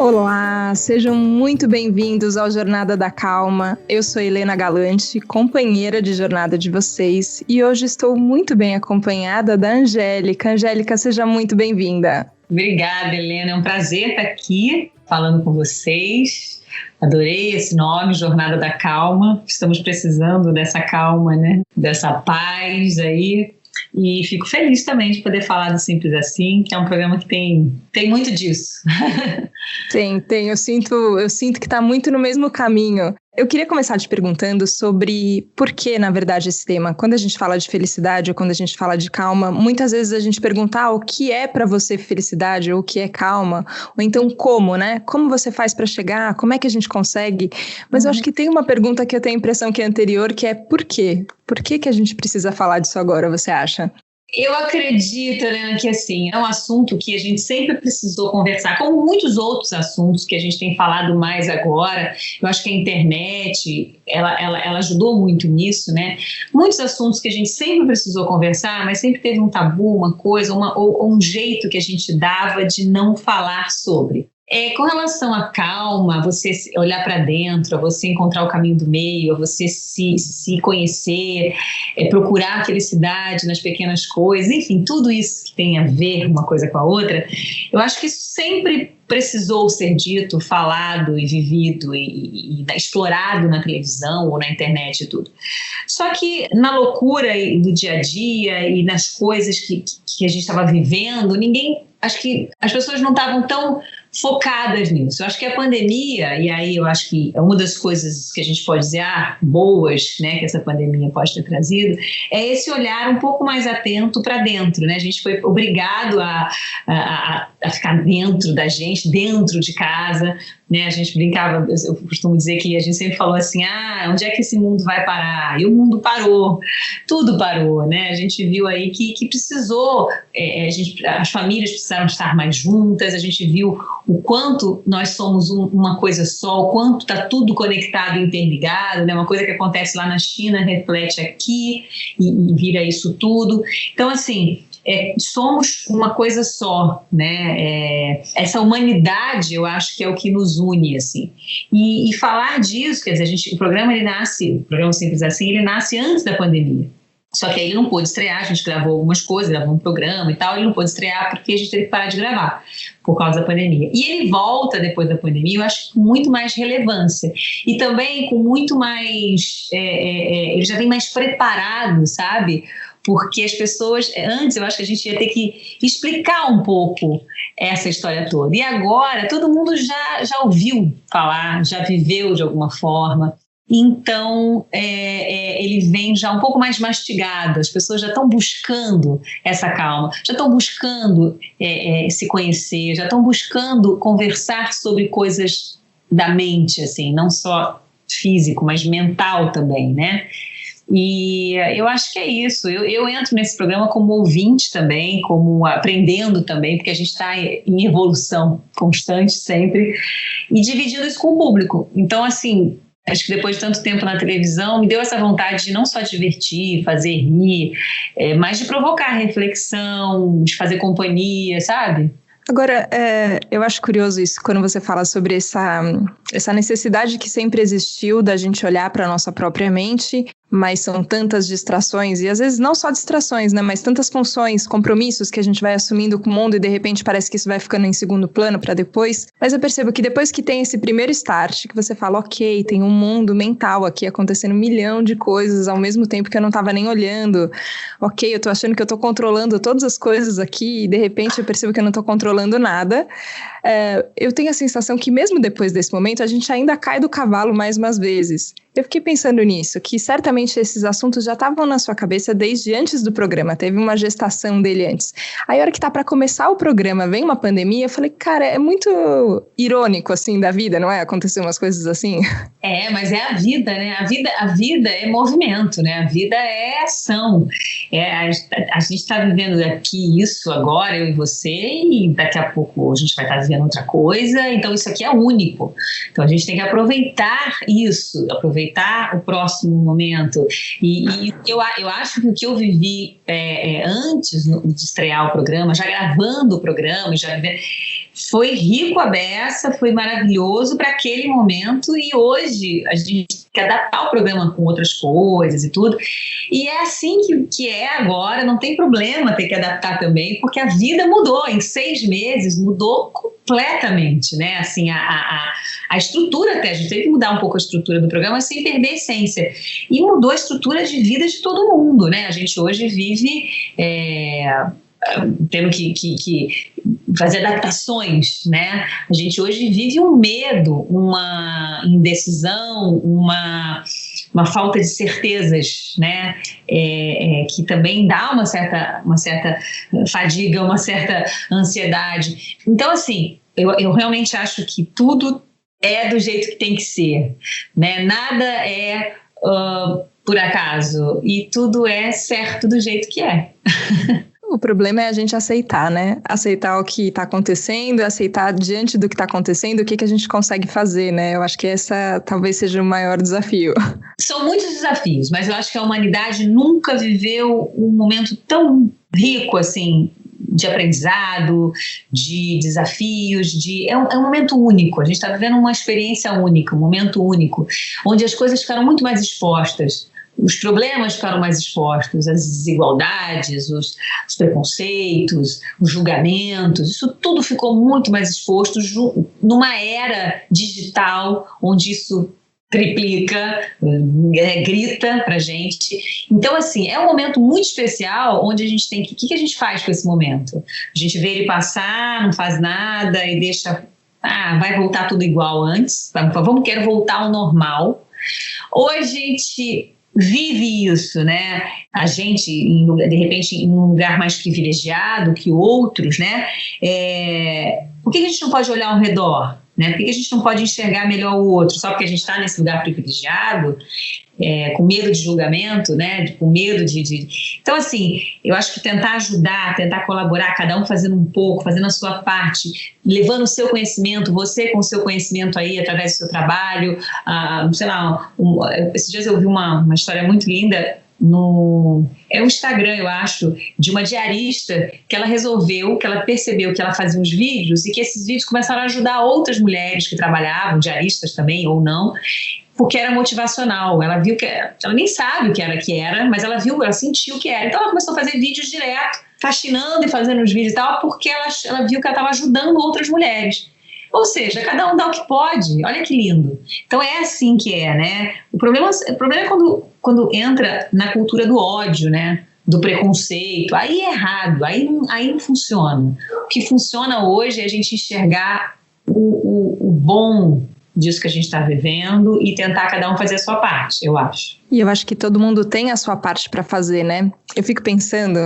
Olá, sejam muito bem-vindos ao Jornada da Calma. Eu sou Helena Galante, companheira de jornada de vocês, e hoje estou muito bem acompanhada da Angélica. Angélica, seja muito bem-vinda. Obrigada, Helena. É um prazer estar aqui falando com vocês. Adorei esse nome, Jornada da Calma. Estamos precisando dessa calma, né? Dessa paz aí. E fico feliz também de poder falar do Simples Assim, que é um programa que tem muito disso. Tem. Eu sinto que está muito no mesmo caminho. Eu queria começar te perguntando sobre por que, na verdade, esse tema. Quando a gente fala de felicidade ou quando a gente fala de calma, muitas vezes a gente pergunta o que é para você felicidade ou o que é calma, ou então como, né? Como você faz para chegar? Como é que a gente consegue? Mas eu acho que tem uma pergunta que eu tenho a impressão que é anterior, que é por quê? Por que a gente precisa falar disso agora, você acha? Eu acredito, Helena, que assim, é um assunto que a gente sempre precisou conversar, como muitos outros assuntos que a gente tem falado mais agora. Eu acho que a internet, ela ajudou muito nisso, né? Muitos assuntos que a gente sempre precisou conversar, mas sempre teve um tabu, uma coisa, ou um jeito que a gente dava de não falar sobre. Com relação à calma, você olhar para dentro, você encontrar o caminho do meio, você se conhecer, procurar a felicidade nas pequenas coisas, enfim, tudo isso que tem a ver uma coisa com a outra, eu acho que isso sempre precisou ser dito, falado e vivido e explorado na televisão ou na internet e tudo. Só que na loucura do dia a dia e nas coisas que a gente estava vivendo, acho que as pessoas não estavam tão focadas nisso. Eu acho que a pandemia, e aí eu acho que é uma das coisas que a gente pode dizer, boas, né, que essa pandemia pode ter trazido, é esse olhar um pouco mais atento para dentro, né? A gente foi obrigado a ficar dentro da gente, dentro de casa, né? A gente brincava, eu costumo dizer que a gente sempre falou assim, onde é que esse mundo vai parar? E o mundo parou, tudo parou, né? A gente viu aí que precisou, as famílias precisaram estar mais juntas, a gente viu o quanto nós somos uma coisa só, o quanto está tudo conectado e interligado, né? Uma coisa que acontece lá na China reflete aqui e vira isso tudo. Então, assim, somos uma coisa só, né? Essa humanidade, eu acho que é o que nos une, assim. E falar disso, quer dizer, o programa Simples Assim, ele nasce antes da pandemia. Só que aí ele não pôde estrear, a gente gravou algumas coisas, gravou um programa e tal, ele não pôde estrear porque a gente teve que parar de gravar por causa da pandemia. E ele volta depois da pandemia, eu acho, com muito mais relevância e também com muito mais, ele já vem mais preparado, sabe? Porque as pessoas, antes eu acho que a gente ia ter que explicar um pouco essa história toda. E agora todo mundo já ouviu falar, já viveu de alguma forma. Então, ele vem já um pouco mais mastigado, as pessoas já estão buscando essa calma, já estão buscando se conhecer, já estão buscando conversar sobre coisas da mente, assim, não só físico, mas mental também, né? E eu acho que é isso, eu entro nesse programa como ouvinte também, como aprendendo também, porque a gente está em evolução constante sempre, e dividindo isso com o público. Então, assim, acho que depois de tanto tempo na televisão, me deu essa vontade de não só divertir, fazer rir, mas de provocar reflexão, de fazer companhia, sabe? Agora, eu acho curioso isso, quando você fala sobre essa necessidade que sempre existiu da gente olhar para a nossa própria mente, mas são tantas distrações, e às vezes não só distrações, né, mas tantas funções, compromissos que a gente vai assumindo com o mundo e de repente parece que isso vai ficando em segundo plano para depois. Mas eu percebo que depois que tem esse primeiro start, que você fala, ok, tem um mundo mental aqui acontecendo 1 milhão de coisas ao mesmo tempo que eu não estava nem olhando, ok, eu tô achando que eu tô controlando todas as coisas aqui e de repente eu percebo que eu não tô controlando nada. Eu tenho a sensação que mesmo depois desse momento a gente ainda cai do cavalo mais umas vezes. Eu fiquei pensando nisso, que certamente esses assuntos já estavam na sua cabeça desde antes do programa, teve uma gestação dele antes. Aí a hora que tá para começar o programa, vem uma pandemia, eu falei, cara, é muito irônico assim da vida, não é? Acontecer umas coisas assim. Mas é a vida, né? A vida é movimento, né? A vida é ação. A gente está vivendo aqui isso agora, eu e você, e daqui a pouco a gente vai estar vivendo outra coisa, então isso aqui é único. Então a gente tem que aproveitar isso, aproveitar o próximo momento. E eu acho que o que eu vivi antes de estrear o programa, já gravando o programa, foi rico a beça, foi maravilhoso para aquele momento, e hoje a gente tem que adaptar o programa com outras coisas e tudo, e é assim que é agora, não tem problema ter que adaptar também, porque a vida mudou, em 6 meses mudou completamente, né? Assim, a estrutura até, a gente teve que mudar um pouco a estrutura do programa sem perder a essência, e mudou a estrutura de vida de todo mundo, né? A gente hoje vive tendo que fazer adaptações, né? A gente hoje vive um medo, uma indecisão, uma falta de certezas, né? Que também dá uma certa fadiga, uma certa ansiedade. Então, assim, eu realmente acho que tudo é do jeito que tem que ser, né? Nada é por acaso, e tudo é certo do jeito que é. O problema é a gente aceitar, né? Aceitar o que está acontecendo, aceitar diante do que está acontecendo, o que a gente consegue fazer, né? Eu acho que essa talvez seja o maior desafio. São muitos desafios, mas eu acho que a humanidade nunca viveu um momento tão rico, assim, de aprendizado, de desafios, é um momento único. A gente está vivendo uma experiência única, um momento único, onde as coisas ficaram muito mais expostas. Os problemas ficaram mais expostos, as desigualdades, os preconceitos, os julgamentos, isso tudo ficou muito mais exposto numa era digital, onde isso triplica, grita pra gente. Então, assim, é um momento muito especial onde a gente tem que... O que a gente faz com esse momento? A gente vê ele passar, não faz nada e deixa... vai voltar tudo igual antes, quero voltar ao normal. Ou a gente vive isso, né? A gente, de repente, em um lugar mais privilegiado que outros, né? Por que a gente não pode olhar ao redor? Né? Por que a gente não pode enxergar melhor o outro? Só porque a gente está nesse lugar privilegiado, com medo de julgamento, né? Com medo de... Então, assim, eu acho que tentar ajudar, tentar colaborar, cada um fazendo um pouco, fazendo a sua parte, levando o seu conhecimento, você com o seu conhecimento aí, através do seu trabalho, sei lá, esses dias eu vi uma história muito linda no Instagram, eu acho, de uma diarista que ela percebeu que ela fazia uns vídeos e que esses vídeos começaram a ajudar outras mulheres que trabalhavam, diaristas também ou não, porque era motivacional. Ela viu que ela nem sabe o que era, mas ela sentiu que era. Então ela começou a fazer vídeos direto, fascinando e fazendo os vídeos e tal, porque ela viu que ela estava ajudando outras mulheres. Ou seja, cada um dá o que pode. Olha que lindo. Então é assim que é, né? O problema é quando entra na cultura do ódio, né? Do preconceito. Aí é errado, aí não funciona. O que funciona hoje é a gente enxergar o bom disso que a gente está vivendo e tentar cada um fazer a sua parte, eu acho. E eu acho que todo mundo tem a sua parte para fazer, né? Eu fico pensando,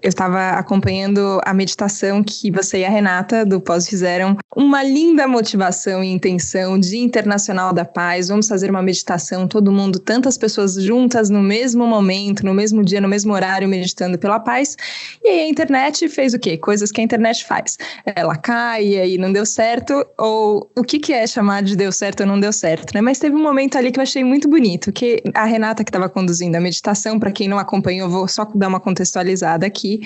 eu estava acompanhando a meditação que você e a Renata do Pós fizeram, uma linda motivação e intenção Dia Internacional da Paz, vamos fazer uma meditação, todo mundo, tantas pessoas juntas no mesmo momento, no mesmo dia, no mesmo horário, meditando pela paz, e aí a internet fez o quê? Coisas que a internet faz. Ela cai e aí não deu certo, ou o que é chamar de deu certo ou não deu certo, né? Mas teve um momento ali que eu achei muito bonito, que a Renata que estava conduzindo a meditação, para quem não acompanhou, vou só dar uma contextualizada aqui,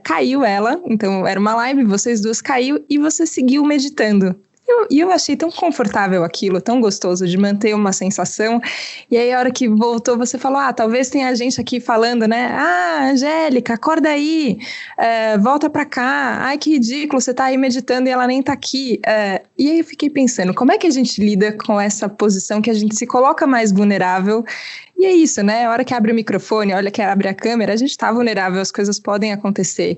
caiu ela, então era uma live, vocês duas caiu e você seguiu meditando. E eu achei tão confortável aquilo, tão gostoso de manter uma sensação. E aí, a hora que voltou, você falou, talvez tenha gente aqui falando, né? Angélica, acorda aí, volta pra cá. Ai, que ridículo, você tá aí meditando e ela nem tá aqui. E aí eu fiquei pensando, como é que a gente lida com essa posição que a gente se coloca mais vulnerável? E é isso, né? A hora que abre o microfone, a hora que abre a câmera, a gente está vulnerável, as coisas podem acontecer.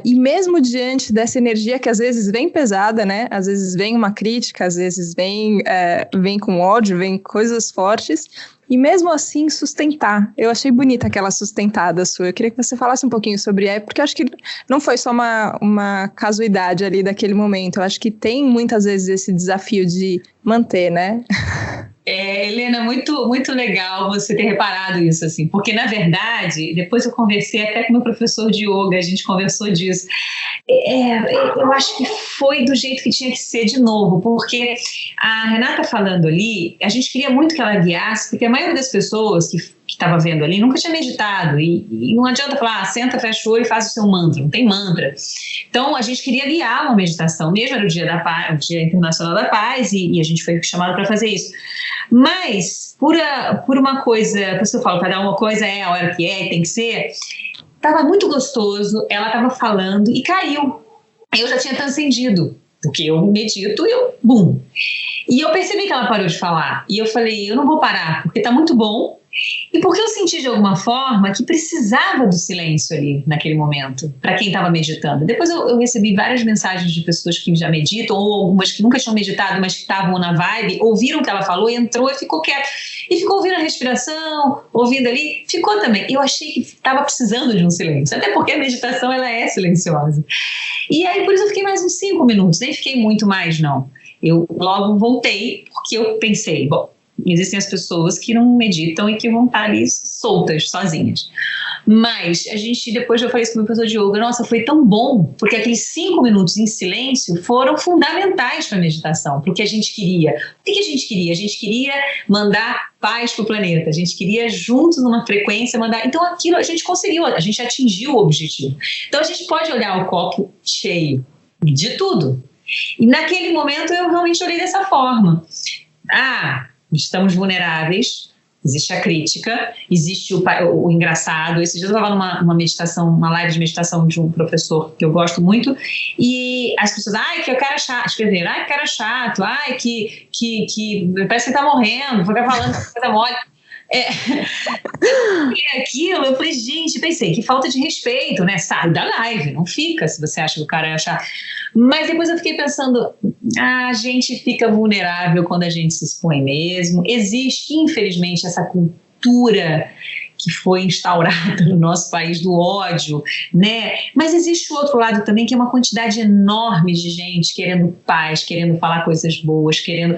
E mesmo diante dessa energia que às vezes vem pesada, né? Às vezes vem uma crítica, às vezes vem com ódio, vem coisas fortes, e mesmo assim sustentar. Eu achei bonita aquela sustentada sua. Eu queria que você falasse um pouquinho sobre porque eu acho que não foi só uma casuidade ali daquele momento. Eu acho que tem muitas vezes esse desafio de manter, né? Helena, muito, muito legal você ter reparado isso, assim, porque, na verdade, depois eu conversei até com meu professor de yoga, a gente conversou disso. Eu acho que foi do jeito que tinha que ser de novo, porque a Renata falando ali, a gente queria muito que ela guiasse, porque a maioria das pessoas que estava vendo ali nunca tinha meditado, e não adianta falar, senta, fecha o olho e faz o seu mantra, não tem mantra. Então a gente queria guiar uma meditação, mesmo era o Dia da Paz, o Dia Internacional da Paz, e a gente foi chamado para fazer isso. Mas por uma coisa, por isso eu falo, cada uma coisa é a hora que é, tem que ser. Tava muito gostoso, ela estava falando e caiu. Eu já tinha transcendido, porque eu medito e bum. E eu percebi que ela parou de falar. E eu falei, eu não vou parar, porque tá muito bom. E porque eu senti de alguma forma que precisava do silêncio ali, naquele momento, para quem estava meditando. Depois eu recebi várias mensagens de pessoas que já meditam, ou algumas que nunca tinham meditado, mas que estavam na vibe, ouviram o que ela falou, entrou e ficou quieto. E ficou ouvindo a respiração, ouvindo ali, ficou também. Eu achei que estava precisando de um silêncio, até porque a meditação ela é silenciosa. E aí por isso eu fiquei mais uns 5 minutos, nem fiquei muito mais não. Eu logo voltei, porque eu pensei, bom, existem as pessoas que não meditam e que vão estar ali soltas, sozinhas. Mas depois eu falei isso com o meu professor de yoga, nossa, foi tão bom, porque aqueles 5 minutos em silêncio foram fundamentais para a meditação, porque a gente queria. O que a gente queria? A gente queria mandar paz para o planeta, a gente queria juntos numa frequência mandar. Então aquilo a gente conseguiu, a gente atingiu o objetivo. Então a gente pode olhar o copo cheio de tudo. E naquele momento eu realmente olhei dessa forma. Estamos vulneráveis, existe a crítica, existe o engraçado. Esses dias eu estava numa meditação, uma live de meditação de um professor que eu gosto muito, e as pessoas, que o cara é chato, escreveram, que o cara é chato, que parece que tá morrendo, fica falando coisa mole. Aquilo, eu falei, gente, pensei, que falta de respeito, né? Sai da live, não fica se você acha que o cara é chato. Mas depois eu fiquei pensando, a gente fica vulnerável quando a gente se expõe mesmo. Existe, infelizmente, essa cultura que foi instaurada no nosso país do ódio, né? Mas existe o outro lado também, que é uma quantidade enorme de gente querendo paz, querendo falar coisas boas, querendo...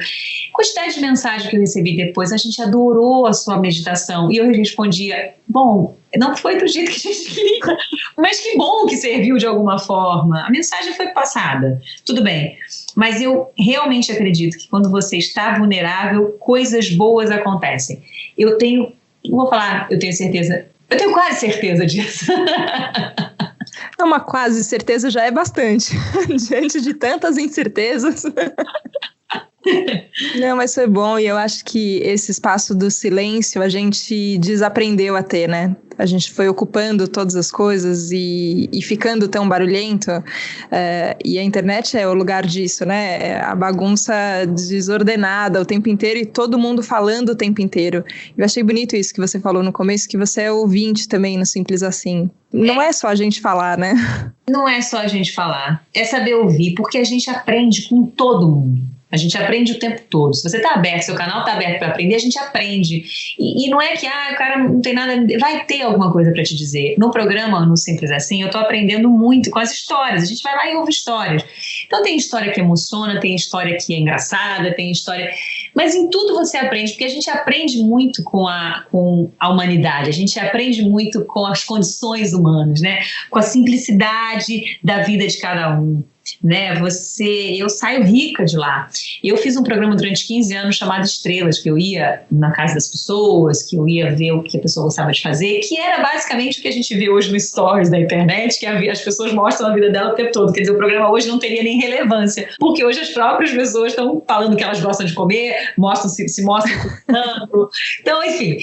Quantidade de mensagem que eu recebi depois, a gente adorou a sua meditação. E eu respondia, bom, não foi do jeito que a gente queria, mas que bom que serviu de alguma forma. A mensagem foi passada, tudo bem. Mas eu realmente acredito que quando você está vulnerável, coisas boas acontecem. Eu tenho certeza, eu tenho quase certeza disso. Uma quase certeza já é bastante, diante de tantas incertezas. Não, mas foi bom, e eu acho que esse espaço do silêncio a gente desaprendeu a ter, né? A gente foi ocupando todas as coisas e ficando tão barulhento, e a internet é o lugar disso, né? É a bagunça desordenada o tempo inteiro e todo mundo falando o tempo inteiro. Eu achei bonito isso que você falou no começo, que você é ouvinte também no Simples Assim. Não é só a gente falar, né? Não é só a gente falar, é saber ouvir, porque a gente aprende com todo mundo. A gente aprende o tempo todo. Se você está aberto, seu canal está aberto para aprender, a gente aprende. E não é que o cara não tem nada... Vai ter alguma coisa para te dizer. No programa, no Simples Assim, eu estou aprendendo muito com as histórias. A gente vai lá e ouve histórias. Então tem história que emociona, tem história que é engraçada, tem história... Mas em tudo você aprende, porque a gente aprende muito com a humanidade. A gente aprende muito com as condições humanas, né? Com a simplicidade da vida de cada um. Né? Eu saio rica de lá. Eu fiz um programa durante 15 anos chamado Estrelas, que eu ia na casa das pessoas, que eu ia ver o que a pessoa gostava de fazer, que era basicamente o que a gente vê hoje no Stories da internet, que as pessoas mostram a vida dela o tempo todo. Quer dizer, o programa hoje não teria nem relevância, porque hoje as próprias pessoas estão falando que elas gostam de comer, se mostram cozinhando. Então, enfim,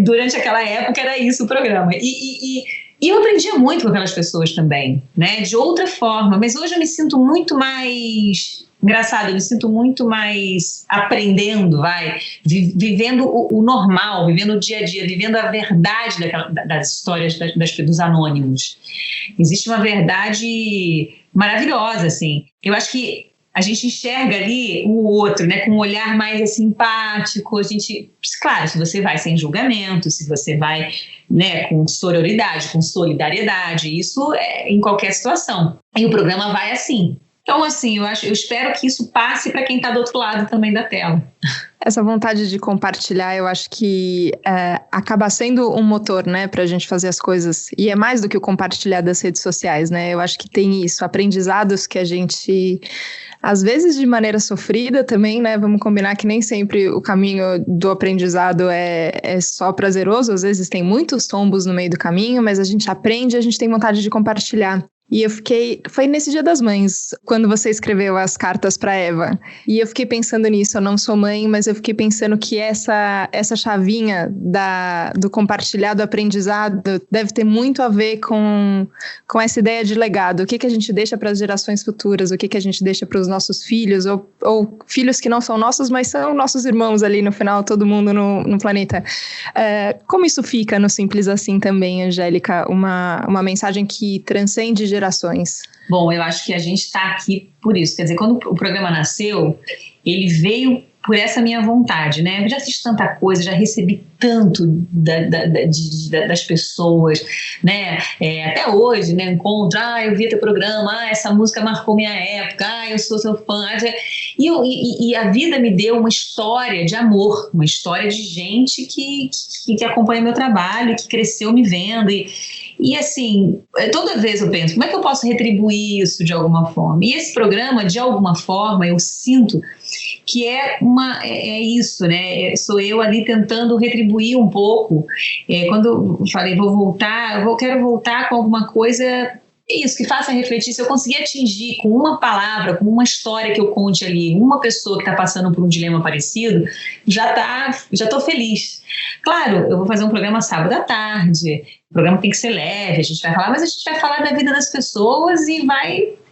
durante aquela época era isso o programa. E eu aprendia muito com aquelas pessoas também, né? De outra forma. Mas hoje eu me sinto muito mais... Engraçado, eu me sinto muito mais aprendendo, vivendo o normal, vivendo o dia a dia, vivendo a verdade das histórias dos anônimos. Existe uma verdade maravilhosa, assim. Eu acho que a gente enxerga ali o outro, né, com um olhar mais simpático. Claro, se você vai sem julgamento, se você vai, né, com sororidade, com solidariedade, isso é em qualquer situação. E o programa vai assim. Então, assim, eu espero que isso passe para quem está do outro lado também da tela. Essa vontade de compartilhar, eu acho que acaba sendo um motor, né, para a gente fazer as coisas. E é mais do que o compartilhar das redes sociais, né? Eu acho que tem isso, aprendizados que a gente, às vezes de maneira sofrida também, né? Vamos combinar que nem sempre o caminho do aprendizado é só prazeroso. Às vezes tem muitos tombos no meio do caminho, mas a gente aprende e a gente tem vontade de compartilhar. E foi nesse Dia das Mães, quando você escreveu as cartas para Eva. E eu fiquei pensando nisso, eu não sou mãe, mas eu fiquei pensando que essa chavinha do compartilhar, do aprendizado, deve ter muito a ver com essa ideia de legado. O que a gente deixa para as gerações futuras, o que a gente deixa para os nossos filhos, ou filhos que não são nossos, mas são nossos irmãos ali no final, todo mundo no planeta. Como isso fica no Simples Assim também, Angélica? Uma mensagem que transcende gerações. Bom, eu acho que a gente está aqui por isso. Quer dizer, quando o programa nasceu, ele veio por essa minha vontade, né? Eu já fiz tanta coisa, já recebi tanto das pessoas, né? Até hoje, né? Encontro, eu vi teu programa, essa música marcou minha época, eu sou seu fã. E a vida me deu uma história de amor, uma história de gente que acompanha meu trabalho, que cresceu me vendo. E assim, toda vez eu penso, como é que eu posso retribuir isso de alguma forma? E esse programa, de alguma forma, eu sinto que é isso, né? Sou eu ali tentando retribuir um pouco. Quando eu falei, quero voltar com alguma coisa, isso, que faça refletir. Se eu conseguir atingir com uma palavra, com uma história que eu conte ali, uma pessoa que está passando por um dilema parecido, já estou feliz. Claro, eu vou fazer um programa sábado à tarde, o programa tem que ser leve, a gente vai falar, mas a gente vai falar da vida das pessoas e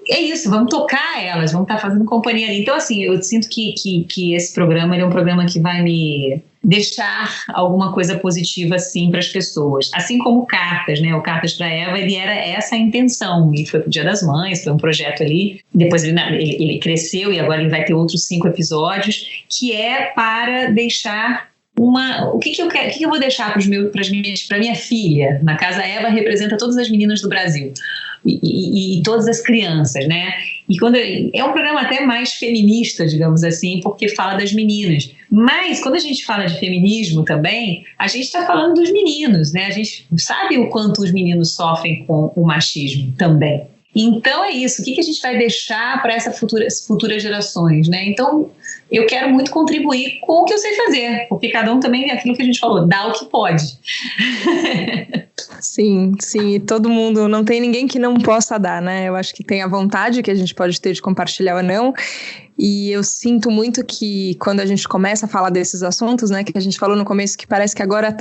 é isso, vamos tocar elas, vamos estar fazendo companhia ali. Então, assim, eu sinto que esse programa ele é um programa que vai me deixar alguma coisa positiva, assim, para as pessoas. Assim como Cartas, né? O Cartas para Eva, ele era essa a intenção. E foi pro Dia das Mães, foi um projeto ali. Depois ele cresceu e agora ele vai ter outros 5 episódios, que é para deixar o que eu quero, o que eu vou deixar para minha filha. Na Casa Eva representa todas as meninas do Brasil. E todas as crianças, né? E é um programa até mais feminista, digamos assim, porque fala das meninas. Mas quando a gente fala de feminismo também, a gente está falando dos meninos, né? A gente sabe o quanto os meninos sofrem com o machismo também. Então é isso, o que a gente vai deixar para essas futuras gerações, né? Então eu quero muito contribuir com o que eu sei fazer, porque cada um também é aquilo que a gente falou, dá o que pode. Sim, todo mundo, não tem ninguém que não possa dar, né? Eu acho que tem a vontade que a gente pode ter de compartilhar ou não, e eu sinto muito que quando a gente começa a falar desses assuntos, né, que a gente falou no começo, que parece que agora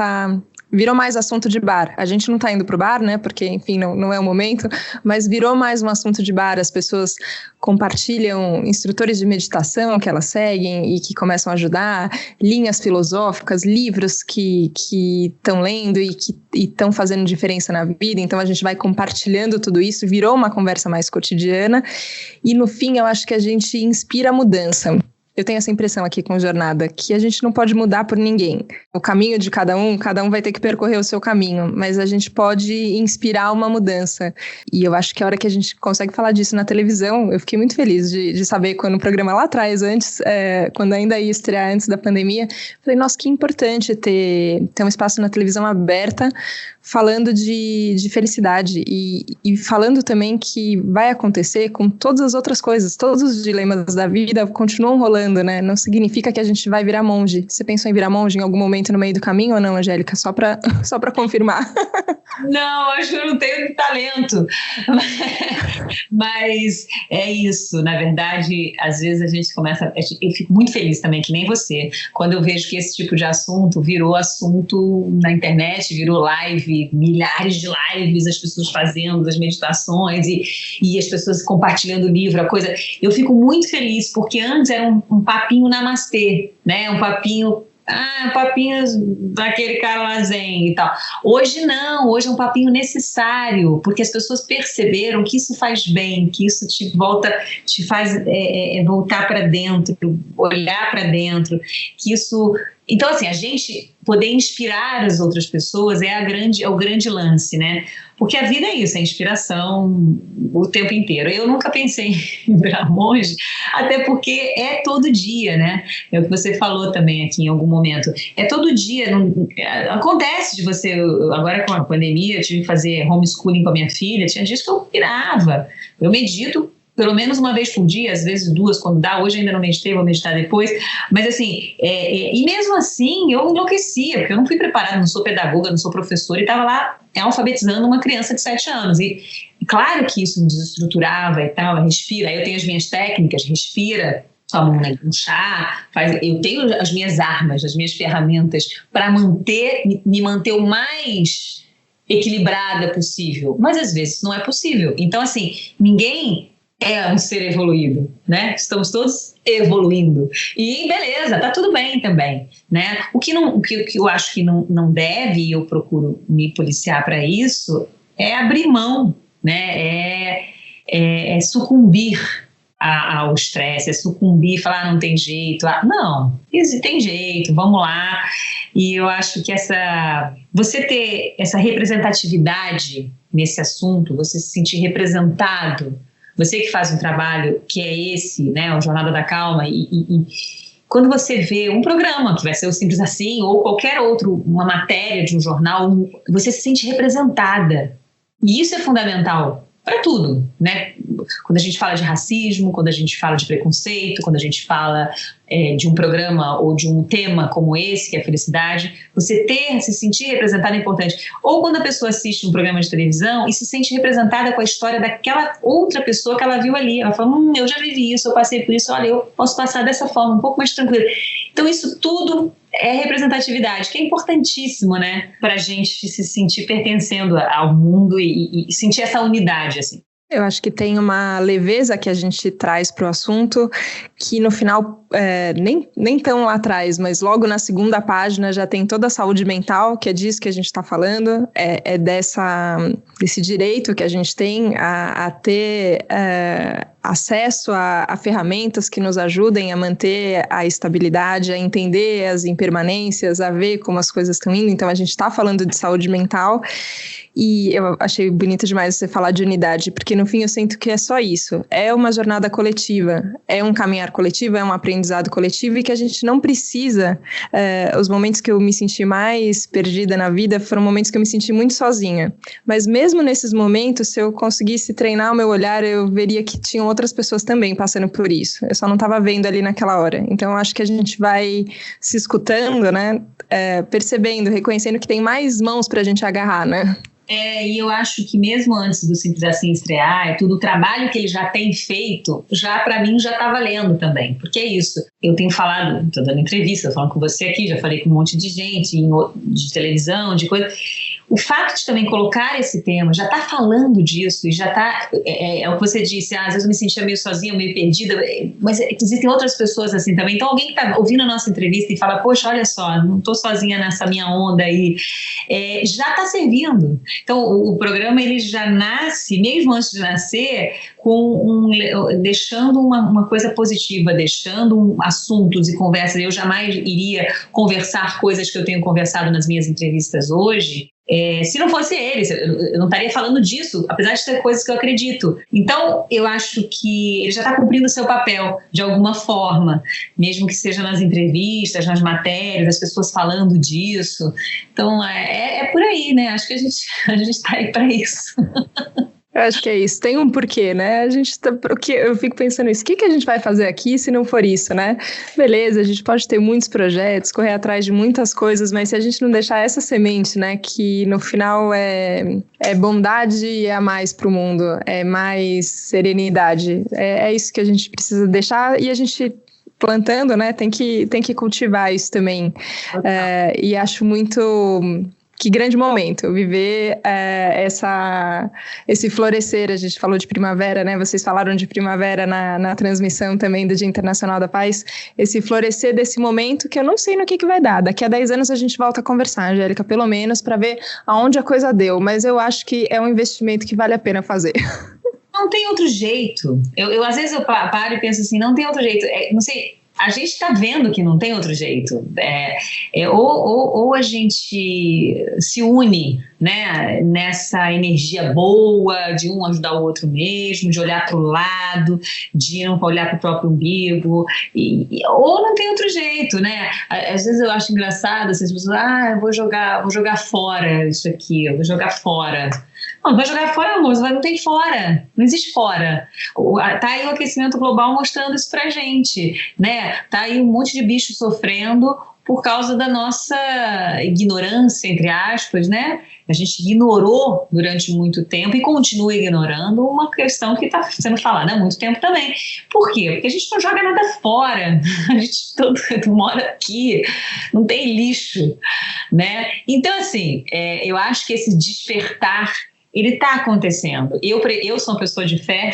virou mais assunto de bar. A gente não tá indo pro bar, né? Porque, enfim, não é o momento, mas virou mais um assunto de bar. As pessoas compartilham instrutores de meditação que elas seguem e que começam a ajudar, linhas filosóficas, livros que estão lendo e que estão fazendo diferença na vida. Então, a gente vai compartilhando tudo isso, virou uma conversa mais cotidiana e, no fim, eu acho que a gente inspira a mudança. Eu tenho essa impressão aqui com Jornada, que a gente não pode mudar por ninguém. O caminho de cada um vai ter que percorrer o seu caminho, mas a gente pode inspirar uma mudança. E eu acho que a hora que a gente consegue falar disso na televisão, eu fiquei muito feliz de saber quando o programa lá atrás, quando ainda ia estrear antes da pandemia, falei, nossa, que importante ter um espaço na televisão aberta, falando de felicidade e falando também que vai acontecer com todas as outras coisas, todos os dilemas da vida continuam rolando, né? Não significa que a gente vai virar monge. Você pensou em virar monge em algum momento no meio do caminho ou não, Angélica? Só pra confirmar. Não, acho que eu não tenho talento. Mas é isso, na verdade, às vezes a gente começa... Eu fico muito feliz também, que nem você, quando eu vejo que esse tipo de assunto virou assunto na internet, virou live, milhares de lives, as pessoas fazendo as meditações e as pessoas compartilhando o livro, a coisa. Eu fico muito feliz, porque antes era um papinho namastê, né? Um papinho daquele cara lá zen e tal. Hoje não, hoje é um papinho necessário, porque as pessoas perceberam que isso faz bem, que isso te faz voltar para dentro, olhar para dentro, que isso Então, assim, a gente poder inspirar as outras pessoas é o grande lance, né? Porque a vida é isso, é inspiração o tempo inteiro. Eu nunca pensei em virar monge, até porque é todo dia, né? É o que você falou também aqui em algum momento. É todo dia, acontece de você, agora com a pandemia, eu tive que fazer homeschooling com a minha filha, tinha dias que eu pirava. Eu medito pelo menos uma vez por dia, às vezes 2 quando dá. Hoje ainda não meditei, vou meditar depois. Mas assim, e mesmo assim eu enlouquecia, porque eu não fui preparada, não sou pedagoga, não sou professora, e estava lá alfabetizando uma criança de 7 anos. E claro que isso me desestruturava e tal, respira. Aí eu tenho as minhas técnicas, respira, toma um chá, eu tenho as minhas armas, as minhas ferramentas para me manter o mais equilibrada possível. Mas às vezes não é possível. Então, assim, ninguém é um ser evoluído, né? Estamos todos evoluindo. E beleza, tá tudo bem também, né? O que eu acho que não deve, e eu procuro me policiar para isso, é abrir mão, né? É sucumbir ao estresse, é sucumbir e falar, não tem jeito. Não, tem jeito, vamos lá. E eu acho que você ter essa representatividade nesse assunto, você se sentir representado, você que faz um trabalho que é esse, né, o Jornada da Calma, e quando você vê um programa, que vai ser o Simples Assim, ou qualquer outro, uma matéria de um jornal, você se sente representada. E isso é fundamental para tudo, né? Quando a gente fala de racismo, quando a gente fala de preconceito, quando a gente fala de um programa ou de um tema como esse, que é a felicidade, você se sentir representado é importante. Ou quando a pessoa assiste um programa de televisão e se sente representada com a história daquela outra pessoa que ela viu ali. Ela fala, eu já vivi isso, eu passei por isso, olha, eu posso passar dessa forma, um pouco mais tranquila. Então isso tudo é representatividade, que é importantíssimo, né, para a gente se sentir pertencendo ao mundo e sentir essa unidade, assim. Eu acho que tem uma leveza que a gente traz para o assunto que no final, nem tão lá atrás, mas logo na segunda página já tem toda a saúde mental, que é disso que a gente está falando, desse direito que a gente tem a ter acesso a ferramentas que nos ajudem a manter a estabilidade, a entender as impermanências, a ver como as coisas estão indo. Então a gente está falando de saúde mental. E eu achei bonito demais você falar de unidade, porque no fim eu sinto que é só isso. É uma jornada coletiva, é um caminhar coletivo, é um aprendizado coletivo e que a gente não precisa... os momentos que eu me senti mais perdida na vida foram momentos que eu me senti muito sozinha. Mas mesmo nesses momentos, se eu conseguisse treinar o meu olhar, eu veria que tinham outras pessoas também passando por isso. Eu só não estava vendo ali naquela hora. Então eu acho que a gente vai se escutando, né? Percebendo, reconhecendo que tem mais mãos para a gente agarrar, né? E eu acho que mesmo antes do Simples Assim estrear, o trabalho que ele já tem feito, já para mim já está valendo também, porque é isso. Eu tenho falado, estou dando entrevista, falando com você aqui, já falei com um monte de gente, de televisão, de coisa. O fato de também colocar esse tema, já está falando disso e já está, é o que você disse, às vezes eu me sentia meio sozinha, meio perdida, mas existem outras pessoas assim também. Então alguém que está ouvindo a nossa entrevista e fala, poxa, olha só, não estou sozinha nessa minha onda aí, já está servindo. Então o programa ele já nasce, mesmo antes de nascer, deixando uma coisa positiva, deixando assuntos e conversas. Eu jamais iria conversar coisas que eu tenho conversado nas minhas entrevistas hoje, se não fosse eles, eu não estaria falando disso, apesar de ter coisas que eu acredito. Então, eu acho que ele já está cumprindo o seu papel, de alguma forma, mesmo que seja nas entrevistas, nas matérias, as pessoas falando disso. Então, é por aí, né? Acho que a gente está aí para isso. Eu acho que é isso, tem um porquê, né? Eu fico pensando isso, o que a gente vai fazer aqui se não for isso, né? Beleza, a gente pode ter muitos projetos, correr atrás de muitas coisas, mas se a gente não deixar essa semente, né, que no final é bondade e é a mais pro mundo, é mais serenidade, é isso que a gente precisa deixar e a gente... plantando, né, tem que cultivar isso também. E acho muito... Que grande momento, viver esse florescer. A gente falou de primavera, né? Vocês falaram de primavera na transmissão também do Dia Internacional da Paz. Esse florescer desse momento que eu não sei no que vai dar. Daqui a 10 anos a gente volta a conversar, Angélica, pelo menos, para ver aonde a coisa deu. Mas eu acho que é um investimento que vale a pena fazer. Não tem outro jeito. Eu às vezes eu paro e penso assim, não tem outro jeito. Não sei... a gente está vendo que não tem outro jeito. Ou a gente se une, né, nessa energia boa de um ajudar o outro mesmo, de olhar para o lado, de não olhar para o próprio umbigo, ou não tem outro jeito, né? Às vezes eu acho engraçado essas pessoas, eu vou jogar fora isso aqui, eu vou jogar fora. Não vai jogar fora, amor, não tem fora, não existe fora. Tá aí o aquecimento global mostrando isso pra gente, né? Tá aí um monte de bicho sofrendo por causa da nossa ignorância, entre aspas, né? A gente ignorou durante muito tempo e continua ignorando uma questão que está sendo falada há muito tempo também. Por quê? Porque a gente não joga nada fora, a gente todo mora aqui, não tem lixo, né? Então, assim, eu acho que esse despertar ele está acontecendo. Eu sou uma pessoa de fé,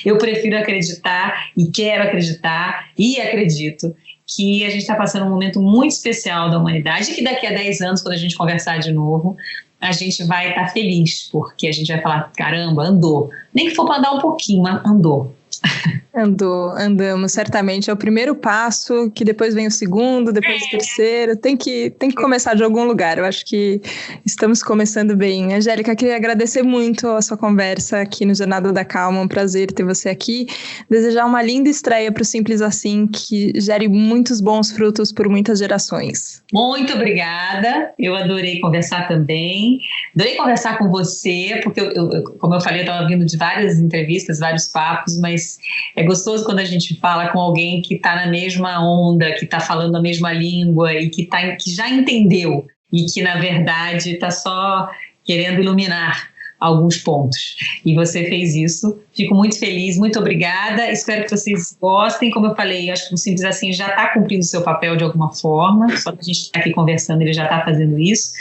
eu prefiro acreditar e quero acreditar e acredito que a gente está passando um momento muito especial da humanidade e que daqui a 10 anos, quando a gente conversar de novo, a gente vai estar feliz, porque a gente vai falar, caramba, andou. Nem que for para andar um pouquinho, mas andou. Andamos, certamente. É o primeiro passo, que depois vem o segundo, depois o terceiro. Tem que começar de algum lugar. Eu acho que estamos começando bem. Angélica, queria agradecer muito a sua conversa aqui no Jornada da Calma. Um prazer ter você aqui. Desejar uma linda estreia para o Simples Assim, que gere muitos bons frutos por muitas gerações. Muito obrigada. Eu adorei conversar também. Adorei conversar com você, porque, como eu falei, eu estava vindo de várias entrevistas, vários papos, mas é gostoso quando a gente fala com alguém que está na mesma onda, que está falando a mesma língua e que já entendeu e que, na verdade, está só querendo iluminar alguns pontos. E você fez isso. Fico muito feliz, muito obrigada. Espero que vocês gostem. Como eu falei, acho que o Simples Assim já está cumprindo o seu papel de alguma forma. Só que a gente está aqui conversando, ele já está fazendo isso.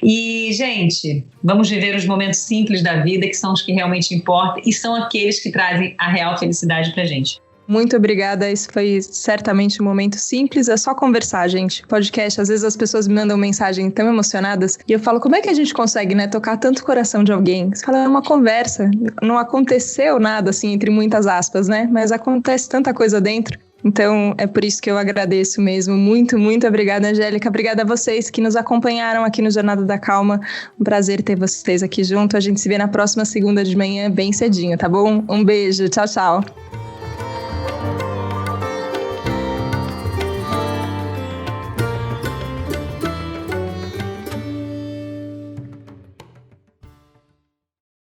E, gente, vamos viver os momentos simples da vida, que são os que realmente importam e são aqueles que trazem a real felicidade pra gente. Muito obrigada, isso foi certamente um momento simples, é só conversar, gente. Podcast, às vezes as pessoas me mandam mensagem tão emocionadas e eu falo, como é que a gente consegue, né, tocar tanto o coração de alguém? Você fala, é uma conversa, não aconteceu nada, assim, entre muitas aspas, né, mas acontece tanta coisa dentro. Então, é por isso que eu agradeço mesmo. Muito, muito obrigada, Angélica. Obrigada a vocês que nos acompanharam aqui no Jornada da Calma. Um prazer ter vocês aqui junto. A gente se vê na próxima segunda de manhã, bem cedinho, tá bom? Um beijo. Tchau, tchau.